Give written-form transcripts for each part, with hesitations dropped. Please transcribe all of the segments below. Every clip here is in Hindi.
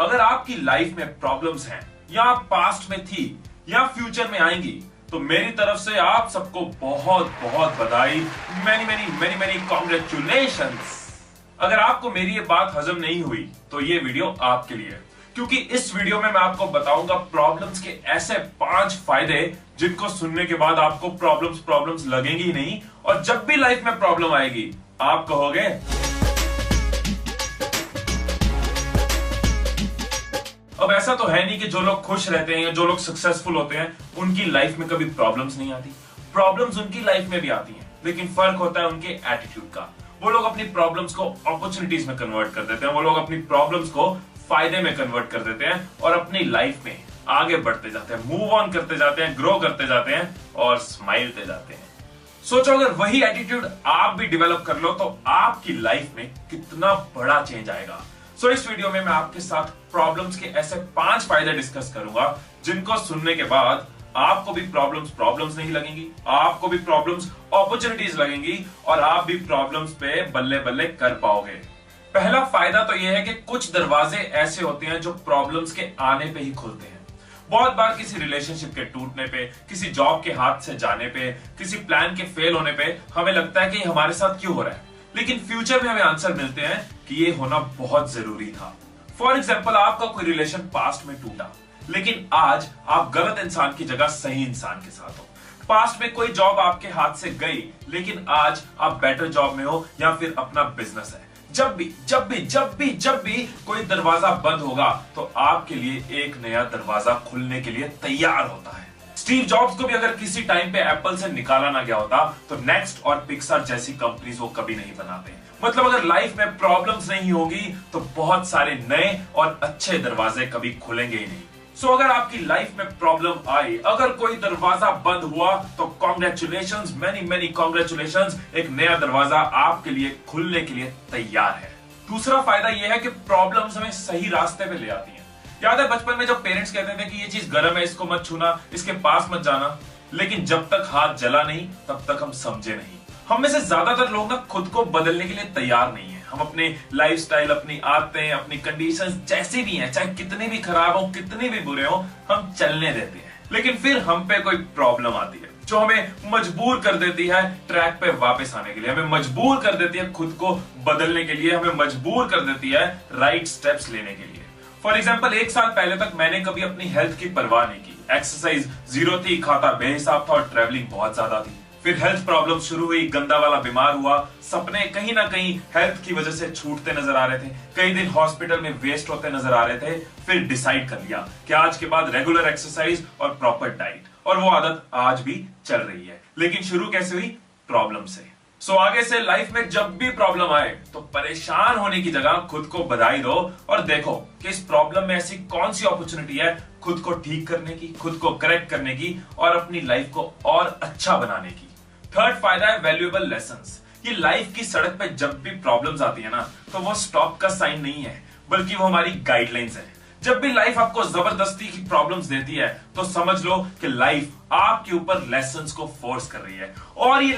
अगर आपकी लाइफ में प्रॉब्लम्स हैं या पास्ट में थी या फ्यूचर में आएंगी तो मेरी तरफ से आप सबको बहुत बहुत बधाई, many many many many congratulations. अगर आपको मेरी ये बात हजम नहीं हुई तो ये वीडियो आपके लिए है, क्योंकि इस वीडियो में मैं आपको बताऊंगा प्रॉब्लम्स के ऐसे 5 फायदे जिनको सुनने के बाद आपको प्रॉब्लम्स लगेंगी ही नहीं, और जब भी लाइफ में प्रॉब्लम आएगी आप कहोगे अब ऐसा तो है नहीं कि जो लोग खुश रहते हैं या जो लोग सक्सेसफुल होते हैं उनकी लाइफ में कभी प्रॉब्लम्स नहीं आती। प्रॉब्लम्स उनकी लाइफ में भी आती हैं, लेकिन फर्क होता है उनके एटीट्यूड का। वो लोग अपनी प्रॉब्लम्स को अपॉर्चुनिटीज में कन्वर्ट कर देते हैं, वो लोग अपनी प्रॉब्लम्स को फायदे में कन्वर्ट कर देते हैं और अपनी लाइफ में आगे बढ़ते जाते हैं, मूव ऑन करते जाते हैं, ग्रो करते जाते हैं और स्माइलते जाते हैं। सोचो अगर वही एटीट्यूड आप भी डेवलप कर लो तो आपकी लाइफ में कितना बड़ा चेंज आएगा। सो इस वीडियो में मैं आपके साथ प्रॉब्लम्स के ऐसे 5 फायदे डिस्कस करूंगा जिनको सुनने के बाद आपको भी प्रॉब्लम्स नहीं लगेंगी, आपको भी प्रॉब्लम्स अपॉर्चुनिटीज लगेंगी और आप भी प्रॉब्लम्स पे बल्ले बल्ले कर पाओगे। पहला फायदा तो यह है कि कुछ दरवाजे ऐसे होते हैं जो प्रॉब्लम्स के आने पे ही खुलते हैं। बहुत बार किसी रिलेशनशिप के टूटने पे, किसी जॉब के हाथ से जाने पे, किसी प्लान के फेल होने पे हमें लगता है कि हमारे साथ क्यों हो रहा है, लेकिन फ्यूचर में हमें आंसर मिलते हैं कि ये होना बहुत जरूरी था। फॉर एग्जाम्पल, आपका कोई रिलेशन पास्ट में टूटा, लेकिन आज आप गलत इंसान की जगह सही इंसान के साथ हो। पास्ट में कोई जॉब आपके हाथ से गई, लेकिन आज आप बेटर जॉब में हो या फिर अपना बिजनेस है। जब भी कोई दरवाजा बंद होगा तो आपके लिए एक नया दरवाजा खुलने के लिए तैयार होता है। स्टीव जॉब्स को भी अगर किसी टाइम पे एप्पल से निकाला ना गया होता तो नेक्स्ट और पिक्सार जैसी कंपनीज वो कभी नहीं बनाते। मतलब अगर लाइफ में प्रॉब्लम्स नहीं होगी तो बहुत सारे नए और अच्छे दरवाजे कभी खुलेंगे ही नहीं। सो अगर आपकी लाइफ में प्रॉब्लम आई, अगर कोई दरवाजा बंद हुआ तो कॉन्ग्रेचुलेशंस, मेनी मेनी कॉन्ग्रेचुलेशंस, एक नया दरवाजा आपके लिए खुलने के लिए तैयार है। दूसरा फायदा यह है कि प्रॉब्लम्स हमें सही रास्ते पे ले आती है। याद है बचपन में जब पेरेंट्स कहते थे कि ये चीज गर्म है, इसको मत छूना, इसके पास मत जाना, लेकिन जब तक हाथ जला नहीं तब तक हम समझे नहीं। हम में से ज्यादातर लोग ना खुद को बदलने के लिए तैयार नहीं है। हम अपने लाइफस्टाइल, अपनी आदतें, अपनी कंडीशंस जैसी भी हैं, चाहे कितनी भी खराब हो, कितनी भी बुरे हो, हम चलने देते हैं। लेकिन फिर हम पे कोई प्रॉब्लम आती है जो हमें मजबूर कर देती है ट्रैक पे वापस आने के लिए, हमें मजबूर कर देती है खुद को बदलने के लिए, हमें मजबूर कर देती है राइट स्टेप्स लेने के लिए। फॉर एग्जाम्पल, 1 साल पहले तक मैंने कभी अपनी हेल्थ की परवाह नहीं की। एक्सरसाइज 0 थी, खाता बेहिसाब था और ट्रैवलिंग बहुत ज्यादा थी। फिर हेल्थ प्रॉब्लम शुरू हुई, गंदा वाला बीमार हुआ, सपने कहीं ना कहीं हेल्थ की वजह से छूटते नजर आ रहे थे, कई दिन हॉस्पिटल में वेस्ट होते नजर आ रहे थे। फिर डिसाइड कर लिया कि आज के बाद रेगुलर एक्सरसाइज और प्रॉपर डाइट, और वो आदत आज भी चल रही है। लेकिन शुरू कैसे हुई? प्रॉब्लम से। सो आगे से लाइफ में जब भी प्रॉब्लम आए तो परेशान होने की जगह खुद को बधाई दो और देखो कि इस प्रॉब्लम में ऐसी कौन सी अपॉर्चुनिटी है खुद को ठीक करने की, खुद को करेक्ट करने की और अपनी लाइफ को और अच्छा बनाने की। थर्ड फायदा है वैल्यूएबल लेसन्स। ये लाइफ की सड़क पे जब भी प्रॉब्लम्स आती है ना तो वो स्टॉप का साइन नहीं है, बल्कि वो हमारी गाइडलाइंस है। जब भी लाइफ आपको जबरदस्ती की प्रॉब्लम्स देती है तो समझ लो कि लाइफ आपके ऊपर लेसन्स को फोर्स कर रही है, और ये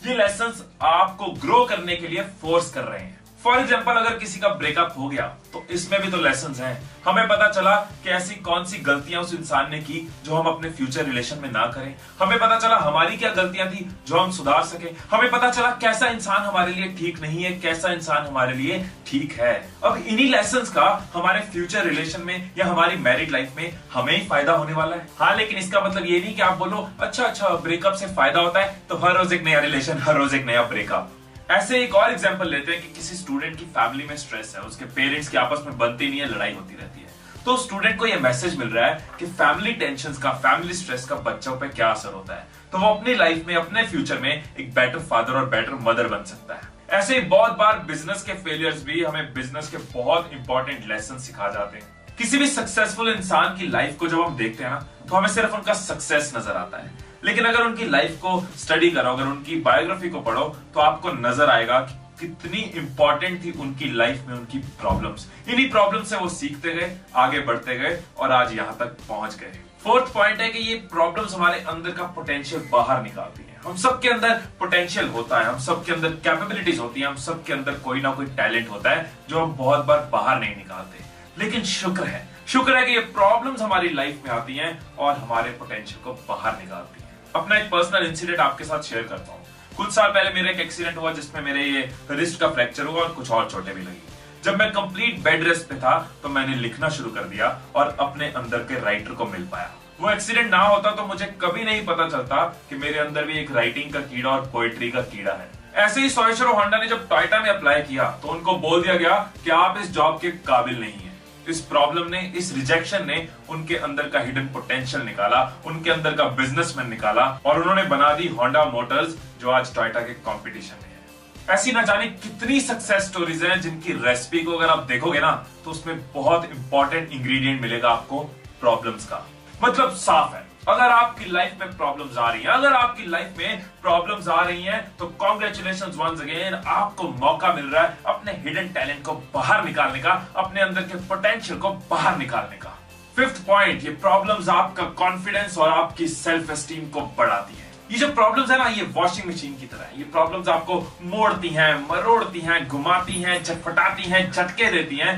लेसन्स आपको ग्रो करने के लिए फोर्स कर रहे हैं। फॉर एग्जाम्पल, अगर किसी का ब्रेकअप हो गया तो इसमें भी तो लेसन्स हैं। हमें पता चला कि ऐसी कौन सी गलतियां उस इंसान ने की जो हम अपने फ्यूचर रिलेशन में ना करें। हमें पता चला हमारी क्या गलतियां थी जो हम सुधार सके। हमें पता चला कैसा इंसान हमारे लिए ठीक नहीं है, कैसा इंसान हमारे लिए ठीक है। अब इन्हीं लेसन्स का हमारे फ्यूचर रिलेशन में या हमारी मैरिड लाइफ में हमें ही फायदा होने वाला है। हाँ, लेकिन इसका मतलब ये नहीं कि आप बोलो अच्छा ब्रेकअप से फायदा होता है तो हर रोज एक नया रिलेशन, हर रोज एक नया ब्रेकअप। ऐसे एक और एग्जांपल लेते हैं कि किसी स्टूडेंट की फैमिली में स्ट्रेस है, उसके पेरेंट्स की आपस में बनती नहीं है, लड़ाई होती रहती है। तो स्टूडेंट को यह मैसेज मिल रहा है कि फैमिली टेंशंस का, फैमिली स्ट्रेस का बच्चों पे क्या असर होता है, तो वो अपनी लाइफ में, अपने फ्यूचर में एक बेटर फादर और बेटर मदर बन सकता है। ऐसे ही बहुत बार बिजनेस के फेलियर्स भी हमें बिजनेस के बहुत इंपॉर्टेंट लेसन सिखा जाते हैं। किसी भी सक्सेसफुल इंसान की लाइफ को जब हम देखते हैं ना तो हमें सिर्फ उनका सक्सेस नजर आता है, लेकिन अगर उनकी लाइफ को स्टडी करो, अगर उनकी बायोग्राफी को पढ़ो तो आपको नजर आएगा कि कितनी इंपॉर्टेंट थी उनकी लाइफ में उनकी प्रॉब्लम्स। इन्हीं प्रॉब्लम से वो सीखते गए, आगे बढ़ते गए और आज यहां तक पहुंच गए। फोर्थ पॉइंट है कि ये प्रॉब्लम्स हमारे अंदर का पोटेंशियल बाहर निकालती है। हम सबके अंदर पोटेंशियल होता है, हम सबके अंदर कैपेबिलिटीज होती है, हम सबके अंदर कोई ना कोई टैलेंट होता है जो हम बहुत बार बाहर नहीं निकालते। लेकिन शुक्र है कि ये प्रॉब्लम्स हमारी लाइफ में आती हैं और हमारे पोटेंशियल को बाहर निकालती हैं। अपना एक पर्सनल इंसिडेंट आपके साथ शेयर करता हूँ। कुछ साल पहले मेरा एक एक्सीडेंट हुआ जिसमें मेरे ये रिस्ट का फ्रैक्चर हुआ और कुछ और चोटें भी लगी। जब मैं कंप्लीट बेड रेस्ट पे था तो मैंने लिखना शुरू कर दिया और अपने अंदर के राइटर को मिल पाया। वो एक्सीडेंट ना होता तो मुझे कभी नहीं पता चलता कि मेरे अंदर भी एक राइटिंग का कीड़ा और पोएट्री का कीड़ा है। ऐसे ही सोएशिरो होंडा ने जब टोयोटा में अप्लाई किया तो उनको बोल दिया गया कि आप इस जॉब के काबिल नहीं है। इस प्रॉब्लम ने, इस रिजेक्शन ने उनके अंदर का हिडन पोटेंशियल निकाला, उनके अंदर का बिजनेसमैन निकाला और उन्होंने बना दी होंडा मोटर्स, जो आज टोयोटा के कंपटीशन में है। ऐसी न जाने कितनी सक्सेस स्टोरीज हैं जिनकी रेसिपी को अगर आप देखोगे ना तो उसमें बहुत इंपॉर्टेंट इंग्रेडिएंट मिलेगा आपको प्रॉब्लम्स का। मतलब साफ है, अगर आपकी लाइफ में प्रॉब्लम्स आ रही हैं, तो कॉन्ग्रेचुलेशंस वंस अगेन, आपको मौका मिल रहा है अपने हिडन टैलेंट को बाहर निकालने का, अपने अंदर के पोटेंशियल को बाहर निकालने का। फिफ्थ पॉइंट, ये प्रॉब्लम्स आपका कॉन्फिडेंस और आपकी सेल्फ एस्टीम को बढ़ाती है। ये जो प्रॉब्लम्स है ना, ये वॉशिंग मशीन की तरह है। ये प्रॉब्लम्स आपको मोड़ती हैं, मरोड़ती हैं, घुमाती हैं, चटपटाती हैं, झटके देती हैं,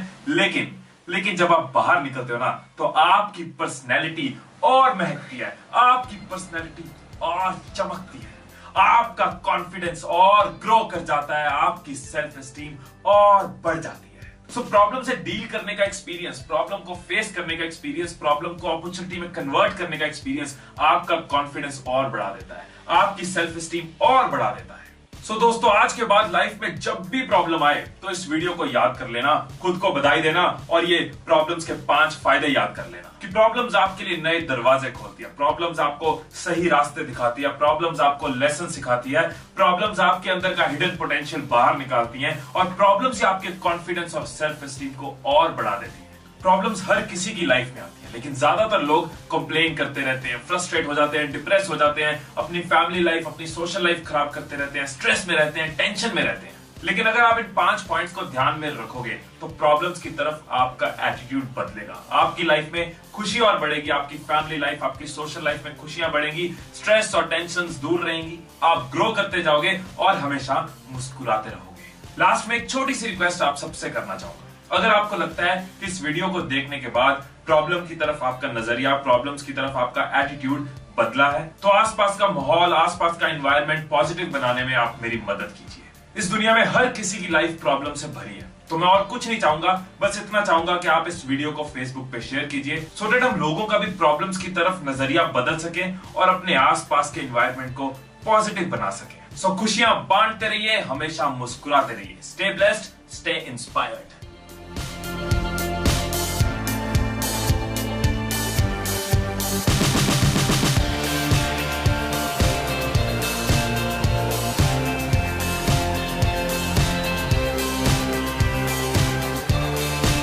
लेकिन जब आप बाहर निकलते हो ना तो आपकी पर्सनैलिटी और महकती है, आपकी पर्सनैलिटी और चमकती है, आपका कॉन्फिडेंस और ग्रो कर जाता है, आपकी सेल्फ एस्टीम और बढ़ जाती है। सो प्रॉब्लम से डील करने का एक्सपीरियंस, प्रॉब्लम को फेस करने का एक्सपीरियंस, प्रॉब्लम को अपॉर्चुनिटी में कन्वर्ट करने का एक्सपीरियंस आपका कॉन्फिडेंस और बढ़ा देता है, आपकी सेल्फ एस्टीम और बढ़ा देता है। सो दोस्तों, आज के बाद लाइफ में जब भी प्रॉब्लम आए तो इस वीडियो को याद कर लेना, खुद को बधाई देना और ये प्रॉब्लम्स के 5 फायदे याद कर लेना कि प्रॉब्लम्स आपके लिए नए दरवाजे खोलती है, प्रॉब्लम्स आपको सही रास्ते दिखाती है, प्रॉब्लम्स आपको लेसन सिखाती है, प्रॉब्लम्स आपके अंदर का हिडन पोटेंशियल बाहर निकालती हैं और प्रॉब्लम्स आपके कॉन्फिडेंस और सेल्फ एस्टीम को और बढ़ा देती है। प्रॉब्लम्स हर किसी की लाइफ में आती है, लेकिन ज्यादातर लोग कंप्लेन करते रहते हैं, फ्रस्ट्रेट हो जाते हैं, डिप्रेस हो जाते हैं, अपनी फैमिली लाइफ, अपनी सोशल लाइफ खराब करते रहते हैं, स्ट्रेस में रहते हैं, टेंशन में रहते हैं। लेकिन अगर आप इन 5 पॉइंट्स को ध्यान में रखोगे तो प्रॉब्लम्स की तरफ आपका एटीट्यूड बदलेगा, आपकी लाइफ में खुशी और बढ़ेगी, आपकी फैमिली लाइफ, आपकी सोशल लाइफ में खुशियां बढ़ेंगी, स्ट्रेस और टेंशंस दूर रहेंगी, आप ग्रो करते जाओगे और हमेशा मुस्कुराते रहोगे। लास्ट में एक छोटी सी रिक्वेस्ट आप सबसे करना चाहूंगा, अगर आपको लगता है कि इस वीडियो को देखने के बाद प्रॉब्लम की तरफ आपका नजरिया, प्रॉब्लम्स की तरफ आपका एटीट्यूड बदला है, तो आसपास का माहौल, आसपास का एनवायरनमेंट पॉजिटिव बनाने में आप मेरी मदद कीजिए। इस दुनिया में हर किसी की लाइफ प्रॉब्लम से भरी है, तो मैं और कुछ नहीं चाहूंगा, बस इतना चाहूंगा कि आप इस वीडियो को फेसबुक पे शेयर कीजिए, सो दैट हम लोगों का भी प्रॉब्लम्स की तरफ नजरिया बदल सके और अपने आसपास के एनवायरनमेंट को पॉजिटिव बना सके। सो खुशियां बांटते रहिए, हमेशा मुस्कुराते रहिए। Stay blessed, stay inspired.